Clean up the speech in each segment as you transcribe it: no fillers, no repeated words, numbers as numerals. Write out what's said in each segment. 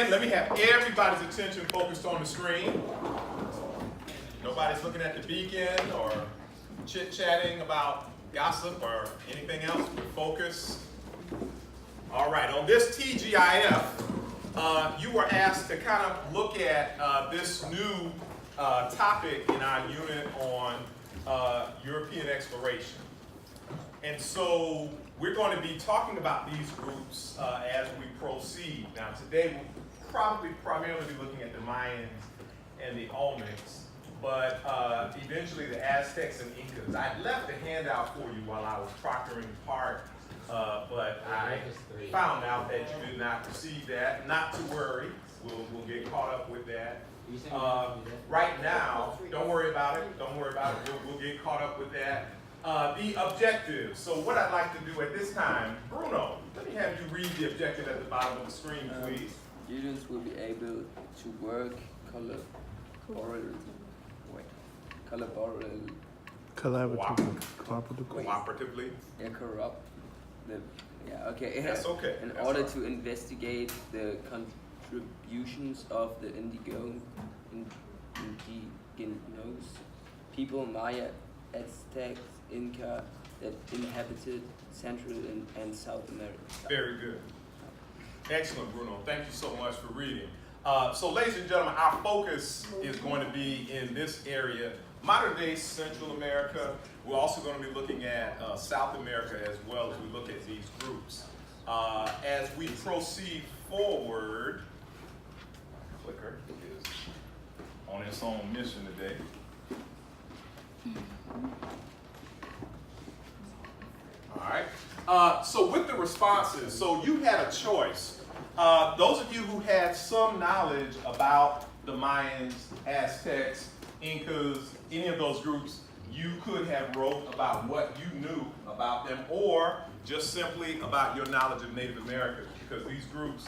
again, let me have everybody's attention focused on the screen. Nobody's looking at the beacon or chit-chatting about gossip or anything else. Focus. All right, on this TGIF, you were asked to kind of look at this new topic in our unit on European exploration. And so we're going to be talking about these groups as we proceed. Now today we'll probably primarily be looking at the Mayans and the Olmecs, but eventually the Aztecs and Incas. I left a handout for you while I was proctoring part, but I found out that you did not receive that. Not to worry, we'll get caught up with that. Right now, don't worry about it, don't worry about it, we'll get caught up with that. The objectives. So what I'd like to do at this time, Bruno, let me have you read the objective at the bottom of the screen, please. Students will be able to work collaboratively. Cooperatively. Yeah, okay. That's okay. In That's order right. to investigate the contributions of the indigenous people, Maya, Aztecs, Inca, that inhabited Central and South America. Very good. Excellent, Bruno. Thank you so much for reading. So ladies and gentlemen, our focus is going to be in this area, modern day Central America. We're also going to be looking at South America as well as we look at these groups. As we proceed forward, clicker is on its own mission today. All right. So with the responses, so you had a choice. Those of you who had some knowledge about the Mayans, Aztecs, Incas, any of those groups, you could have wrote about what you knew about them, or just simply about your knowledge of Native Americans, because these groups,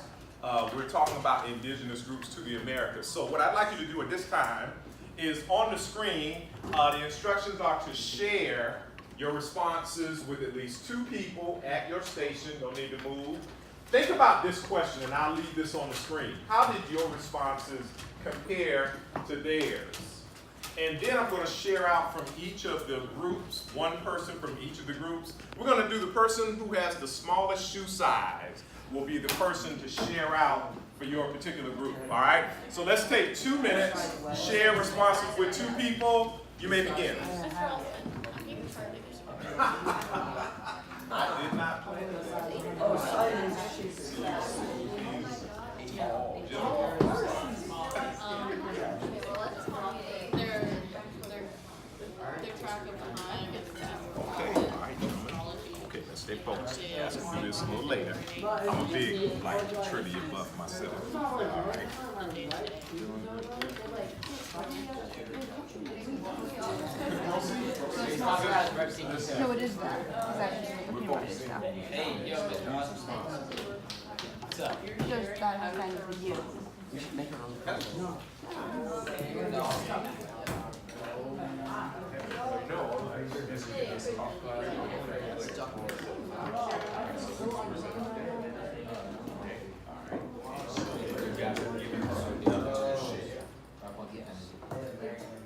we're talking about indigenous groups to the Americas. So what I'd like you to do at this time is on the screen, the instructions are to share your responses with at least 2 people at your station. Don't need to move. Think about this question, and I'll leave this on the screen. How did your responses compare to theirs? And then I'm going to share out from each of the groups, 1 person from each of the groups. We're going to do the person who has the smallest shoe size will be the person to share out for your particular group, all right? So let's take 2 minutes, share responses with 2 people. You may begin. I did not play this. Oh, silence. Okay, all right, gentlemen. Okay, let's stay focused. Let's do this a little later. I'm a big, like, trivia buff myself. All right. No, it is that. Exactly. Looking at it is that. Just that has kind of the you.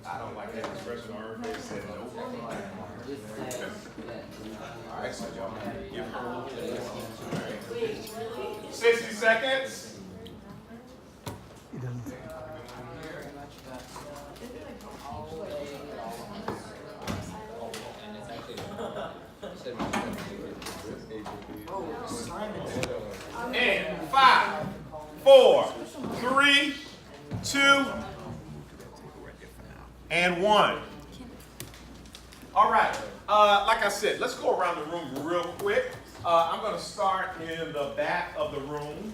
I don't like that expression on her face. Said no. All right, so y'all give her 60 seconds. And 5, 4, 3, 2, and 1. All right, like I said, let's go around the room real quick. I'm going to start in the back of the room,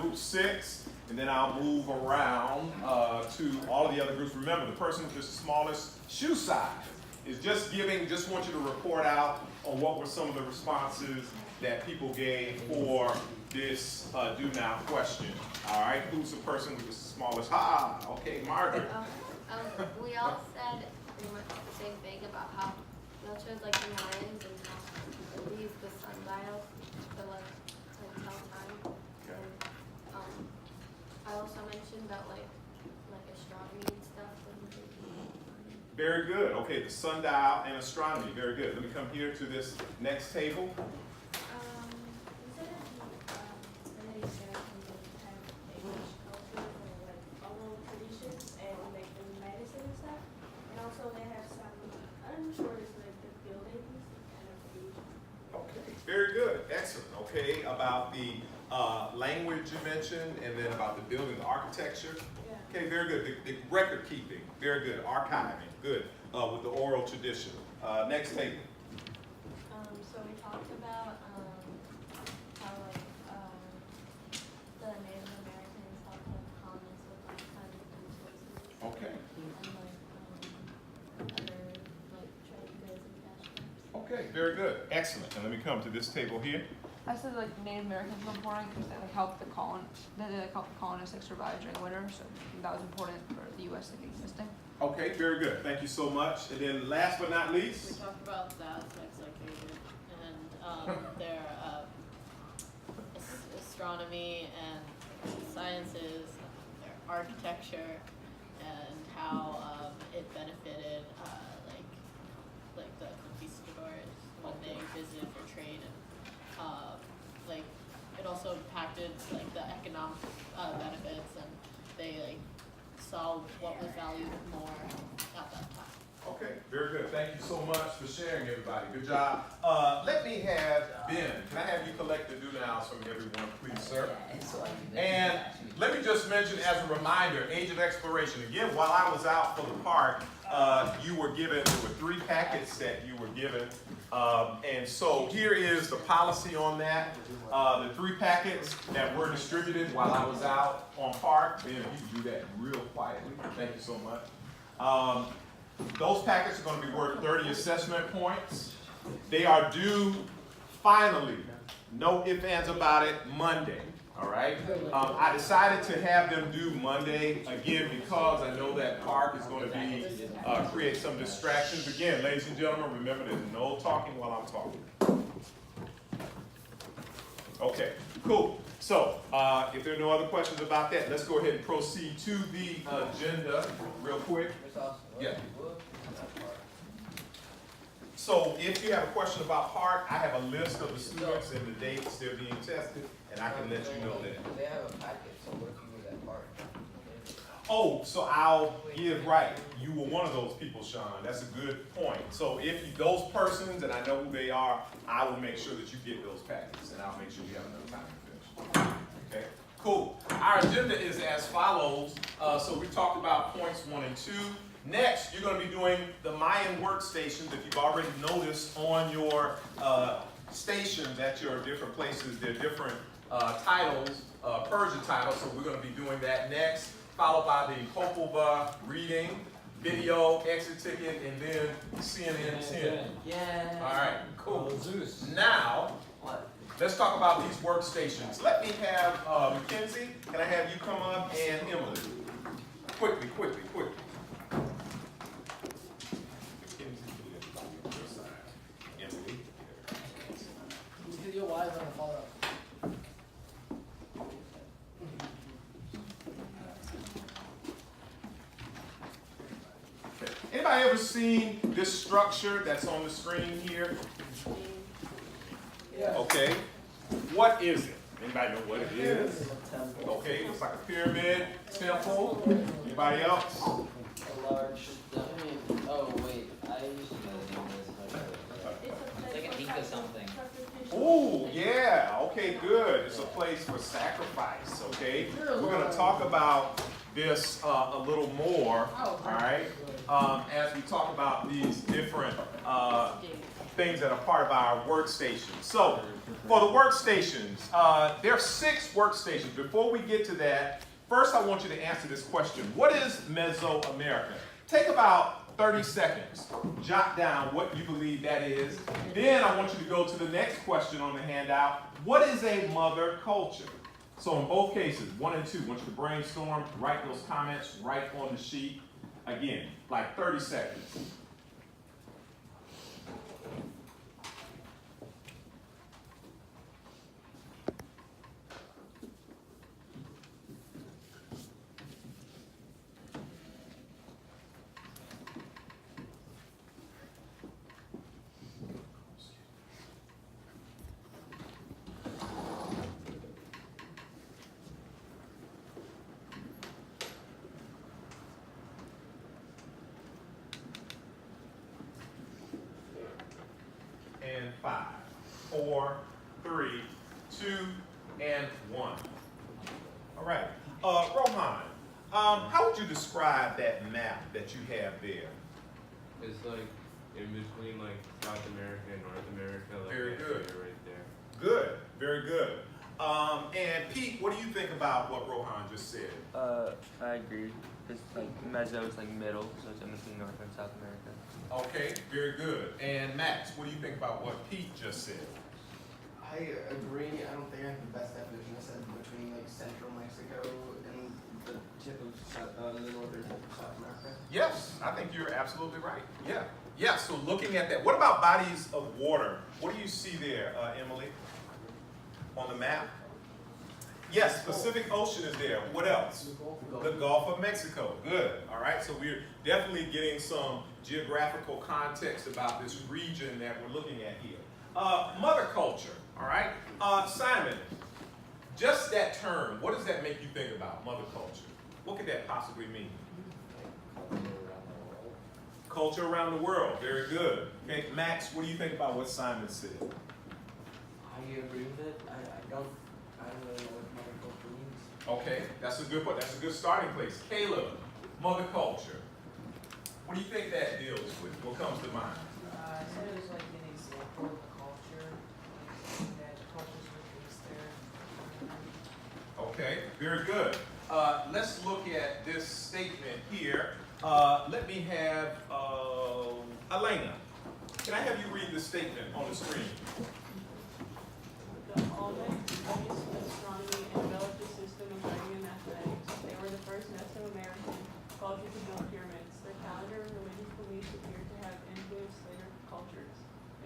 group 6, and then I'll move around to all of the other groups. Remember, the person with the smallest shoe size is just want you to report out on what were some of the responses that people gave for this do now question. All right, who's the person with the smallest? Okay, Margaret. We all said pretty much the same thing about how we all chose like the Mayans and how they use the sundials to like tell time. Okay. And I mentioned about like astronomy and stuff. Very good. Okay, the sundial and astronomy. Very good. Let me come here to this next table. Instead of Kennedy Americans have English culture or like oral traditions and like the medicine and stuff, and also they have some. I'm sure it's like the buildings kind of age. Okay, very good. Excellent. Okay, about the language you mentioned, and then about the building, the architecture. Yeah. Okay, very good. The record keeping, very good. Archiving, good. With the oral tradition. Next table. So we talked about how like the Native Americans have like comments with like kind of resources. Okay. And like other like trade goods and cash crops. Okay, very good. Excellent. And let me come to this table here. I said like Native Americans were important because they like helped the colonists like survive during winter, so that was important for the U.S. like existing. Okay, very good. Thank you so much. And then last but not We least, talked about the aspects like you did, and their astronomy and sciences, their architecture, and how it benefited like the conquistadors when they visited for trade, and like it also impacted like the economic benefits, and they like saw what was valued more at that time. okay, very good. Thank you so much for sharing, everybody. Good job. Let me have Ben. Can I have you collect the do-nows from everyone, please, sir? And let me just mention as a reminder, Age of Exploration. Again, while I was out for the park, there were 3 packets that you were given. And so here is the policy on that. The 3 packets that were distributed while I was out on park. Ben, if you can do that real quietly. Thank you so much. Those packets are going to be worth 30 assessment points. They are due finally, no ifs, ands about it, Monday. All right. I decided to have them due Monday again because I know that park is going to be create some distractions. Again, ladies and gentlemen, remember there's no talking while I'm talking. Okay, cool. So if there are no other questions about that, let's go ahead and proceed to the agenda real quick. Yeah. So if you have a question about Park, I have a list of the students and the dates they're being tested, and I can let you know that. They have a packet, so what if you were that part? Oh, so I'll give right. You were one of those people, Sean. That's a good point. So if those persons, and I know who they are, I will make sure that you get those packets, and I'll make sure you have enough time to finish. Okay, cool. Our agenda is as follows. So we talked about points 1 and 2. Next, you're going to be doing the Mayan workstations. If you've already noticed on your stations at your different places, there are different titles, Persian titles. So we're going to be doing that next, followed by the Popova reading, video, exit ticket, and then CNN 10. Yeah. All right, cool. Zeus. Now, What? let's talk about these workstations. Let me have Mackenzie, can I have you come up, and Emily? Quickly. Emily. Your wires on the follow up. Okay. Anybody ever seen this structure that's on the screen here? Yeah. Okay. What is it? Anybody know what it is? Okay, it looks like a pyramid, temple. Anybody else? A large. Oh wait, I used to know the name of this. It's like an Inca something. Ooh, yeah. Okay, good. It's a place for sacrifice. Okay, we're gonna talk about this a little more. All right, as we talk about these different things that are part of our workstations. So, for the workstations, there are 6 workstations. Before we get to that, first I want you to answer this question. What is Mesoamerica? Take about 30 seconds. Jot down what you believe that is. Then I want you to go to the next question on the handout. What is a mother culture? So in both cases, 1 and 2, I want you to brainstorm, write those comments right on the sheet. Again, like 30 seconds. All right. Rohan, how would you describe that map that you have there? It's like in between like South America and North America. Like Very that good. area right there. Good, very good. And Pete, what do you think about what Rohan just said? I agree. It's like Meso is like middle, so it's in between North and South America. Okay, very good. And Max, what do you think about what Pete just said? I agree. I don't think I have the best definition. I said between like central Mexico and the tip of the northern tip of South America. Yes, I think you're absolutely right. Yeah. Yeah, so looking at that, what about bodies of water? What do you see there, Emily, on the map? Yes, Pacific Ocean is there. What else? The Gulf of Mexico. Good. All right, so we're definitely getting some geographical context about this region that we're looking at here. Mother culture. All right. Simon, just that term, what does that make you think about, mother culture? What could that possibly mean? Culture around the world. Very good. Okay, Max, what do you think about what Simon said? I agree with it. I don't really know what mother culture means. Okay, that's a good point. That's a good starting place. Caleb, mother culture. What do you think that deals with? What comes to mind? I said it was like an example of the culture, like something that cultures were based there. Okay, very good. Let's look at this statement here. Let me have Elena. Can I have you read the statement on the screen? The Olmecs used astronomy and developed a system of writing and mathematics. They were the first Mesoamerican culture to build pyramids. Their calendar and religious beliefs appear to have influenced later cultures.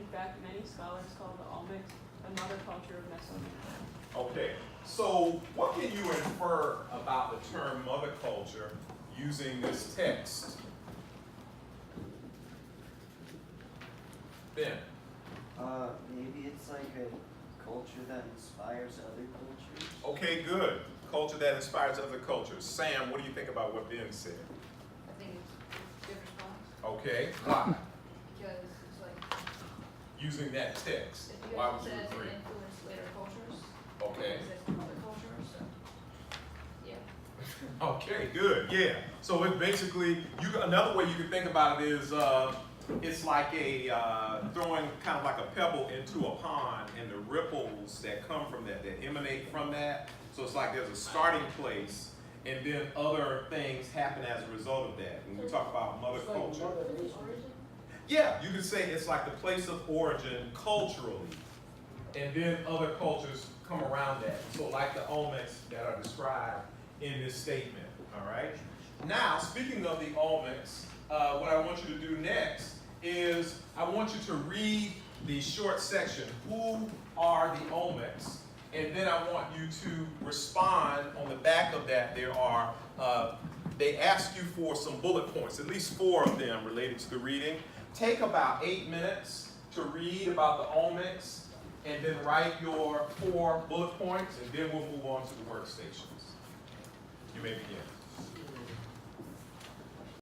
In fact, many scholars call the Olmecs the mother culture of Mesoamerica. Okay, so what can you infer about the term mother culture using this text? Ben. Maybe it's like a culture that inspires other cultures. Okay, good. Culture that inspires other cultures. Sam, what do you think about what Ben said? I think it's a good response, Okay, why? because it's like, Using that text, it why would says you it agree? influenced later cultures. Okay. It says other cultures, so, yeah. Okay, good. Yeah. So it basically, another way you can think about it is it's like a throwing kind of like a pebble into a pond, and the ripples that come from that emanate from that. So it's like there's a starting place, and then other things happen as a result of that. When we talk about mother culture, yeah, you could say it's like the place of origin culturally, and then other cultures come around that. So like the Olmecs that are described in this statement, all right? Now, speaking of the Olmecs, what I want you to do next is I want you to read the short section, who are the Olmecs? And then I want you to respond. On the back of that, there are, they ask you for some bullet points, at least 4 of them related to the reading. Take about 8 minutes to read about the Olmecs, and then write your 4 bullet points, and then we'll move on to the workstations. You may begin.